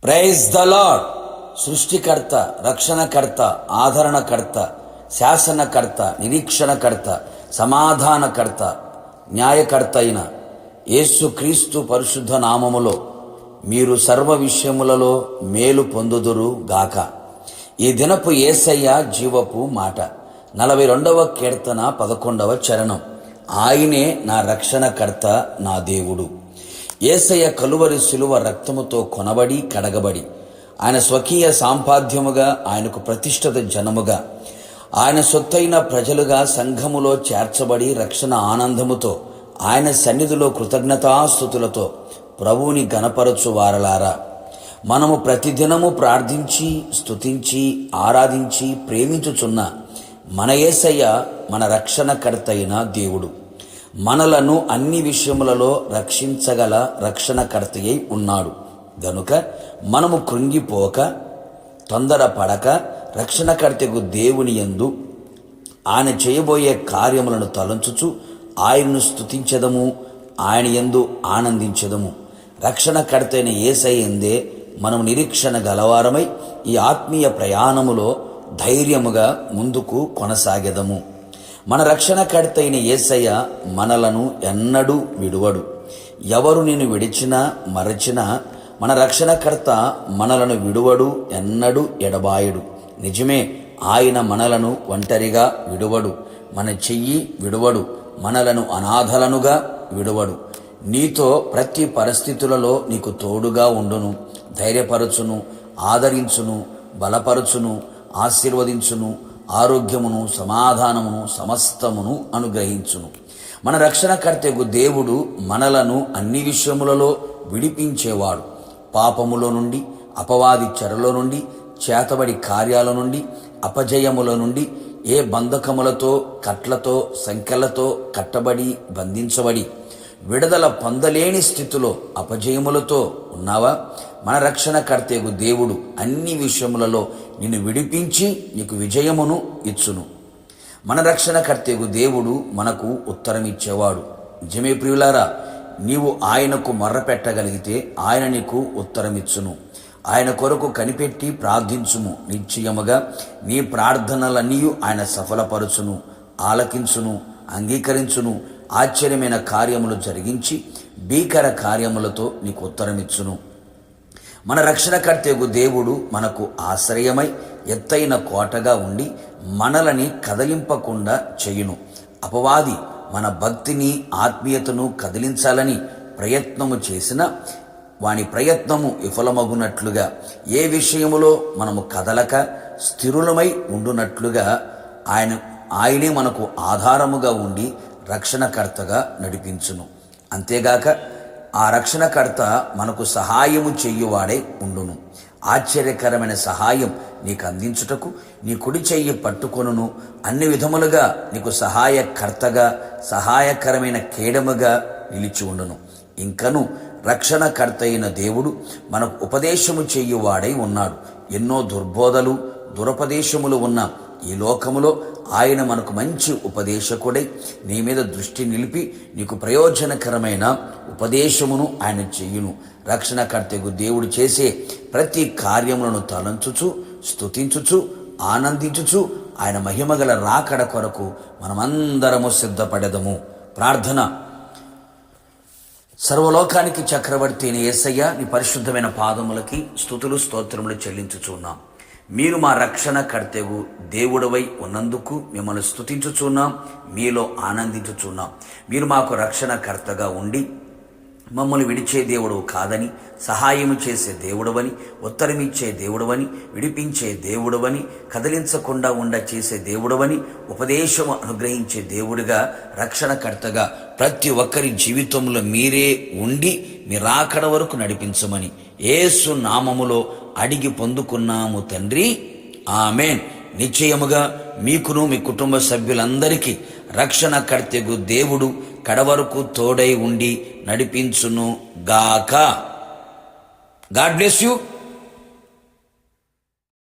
Praise the lord. సృష్టికర్త, రక్షణకర్త, ఆదరణకర్త, శాసనకర్త, నిరీక్షణకర్త, సమాధానకర్త, న్యాయకర్త అయిన యేసుక్రీస్తు పరిశుద్ధ నామములో మీరు సర్వ విషయములలో మేలు పొందుదురు గాక. ఈ దినపు యేసయ్య జీవపు మాట. 42వ కీర్తన 11వ చరణం. ఆయనే నా రక్షణకర్త, నా దేవుడు. యేసయ్య కలువరి శిలువ రక్తముతో కొనబడి కడగబడి ఆయన స్వకీయ సాంపాద్యముగా, ఆయనకు ప్రతిష్ఠిత జనముగా, ఆయన సొత్తైన ప్రజలుగా సంఘములో చేర్చబడి రక్షణ ఆనందముతో ఆయన సన్నిధిలో కృతజ్ఞతాస్తుతులతో ప్రభువుని గణపరచు వారలారా, మనము ప్రతిదినము ప్రార్థించి స్తుతించి ఆరాధించి ప్రేమించుచున్న మన యేసయ్య మన రక్షణకర్త అయిన దేవుడు. మనలను అన్ని విషయములలో రక్షించగల రక్షణకర్తయై ఉన్నాడు గనుక మనము కృంగిపోక, తొందరపడక, రక్షణకర్తకు దేవుని యందు ఆయన చేయబోయే కార్యములను తలంచుచు ఆయనను స్తుతించదము, ఆయన యందు ఆనందించదము. రక్షణకర్త అయిన యేసయ్య యందే మనము నిరీక్షణ గలవారమై ఈ ఆత్మీయ ప్రయాణములో ధైర్యముగా ముందుకు కొనసాగెదము. మన రక్షణకర్త అయిన యేసయ్య మనలను ఎన్నడూ విడువడు. ఎవరు నిన్ను విడిచినా మరచినా మన రక్షణకర్త మనలను విడువడు, ఎన్నడూ ఎడబాయడు. నిజమే, ఆయన మనలను ఒంటరిగా విడువడు, మన చెయ్యి విడువడు, మనలను అనాథలనుగా విడువడు. నీతో ప్రతి పరిస్థితులలో నీకు తోడుగా ఉండును, ధైర్యపరచును, ఆదరించును, బలపరచును, ఆశీర్వదించును, ఆరోగ్యమును, సమాధానమును, సమస్తమును అనుగ్రహించును. మన రక్షణకర్తకు దేవుడు మనలను అన్ని విషయములలో విడిపించేవాడు. పాపములో నుండి, అపవాది చెరలో నుండి, చేతబడి కార్యాల నుండి, అపజయముల నుండి, ఏ బంధకములతో, కట్లతో, సంకెళ్లతో కట్టబడి బంధించబడి విడుదల పొందలేని స్థితిలో అపజయములతో ఉన్నావా? మన రక్షణకర్తకు దేవుడు అన్ని విషయములలో నిన్ను విడిపించి నీకు విజయమును ఇచ్చును. మన రక్షణకర్తకు దేవుడు మనకు ఉత్తరం ఇచ్చేవాడు. నిజమే ప్రియులారా, నీవు ఆయనకు మొర్రపెట్టగలిగితే ఆయన నీకు ఉత్తరమిచ్చును. ఆయన కొరకు కనిపెట్టి ప్రార్థించుము, నిశ్చయముగా నీ ప్రార్థనలన్నీ ఆయన సఫలపరచును, ఆలకించును, అంగీకరించును. ఆశ్చర్యమైన కార్యములు జరిగించి భీకర కార్యములతో నీకు ఉత్తరమిచ్చును. మన రక్షణకర్తకు దేవుడు మనకు ఆశ్రయమై ఎత్తైన కోటగా ఉండి మనలని కదలింపకుండా చేయును. అపవాది మన భక్తిని, ఆత్మీయతను కదిలించాలని ప్రయత్నము చేసిన వాని ప్రయత్నము విఫలమగునట్లుగా, ఏ విషయములో మనము కదలక స్థిరులమై ఉండునట్లుగా ఆయనే మనకు ఆధారముగా ఉండి రక్షణకర్తగా నడిపించును. అంతేగాక ఆ రక్షణకర్త మనకు సహాయము చెయ్యువాడై ఉండును. ఆశ్చర్యకరమైన సహాయం నీకు అందించుటకు నీ కుడి చెయ్యి పట్టుకొనును. అన్ని విధములుగా నీకు సహాయకర్తగా, సహాయకరమైన కేడముగా నిలిచి ఉండును. ఇంకను రక్షణకర్త అయిన దేవుడు మనకు ఉపదేశము చెయ్యువాడై ఉన్నాడు. ఎన్నో దుర్బోధలు, దురుపదేశములు ఉన్న ఈ లోకములో ఆయన మనకు మంచి ఉపదేశకుడై నీ మీద దృష్టి నిలిపి నీకు ప్రయోజనకరమైన ఉపదేశమును ఆయన చెయ్యును. రక్షణకర్తకు దేవుడు చేసే ప్రతి కార్యములను తలంచుచు, స్తుతించుచు, ఆనందించుచు ఆయన మహిమగల రాకడ కొరకు మనమందరము సిద్ధపడెదము. ప్రార్థన. సర్వలోకానికి చక్రవర్తి అయిన యేసయ్య, నీ పరిశుద్ధమైన పాదములకి స్తుతులు, స్తోత్రములు చెల్లించుచున్నాం. మీరు మా రక్షణకర్తకు దేవుడవై ఉన్నందుకు మిమ్మల్ని స్తుతించుచున్నాం, మీలో ఆనందించుచున్నాం. మీరు మాకు రక్షణకర్తగా ఉండి మమ్మల్ని విడిచే దేవుడు కాదని, సహాయము చేసే దేవుడవని, ఉత్తరమిచ్చే దేవుడవని, విడిపించే దేవుడవని, కదిలించకుండా చేసే దేవుడవని, ఉపదేశము అనుగ్రహించే దేవుడిగా, రక్షణకర్తగా ప్రతి ఒక్కరి జీవితంలో మీరే ఉండి మీ రాకడ వరకు నడిపించమని యేసు నామములో అడిగి పొందుకున్నాము తండ్రి, ఆమేన్. నిశ్చయముగా మీకును మీ కుటుంబ సభ్యులందరికీ రక్షణకర్తకు దేవుడు కడవరకు తోడై ఉండి నడిపించును గాక. God bless you.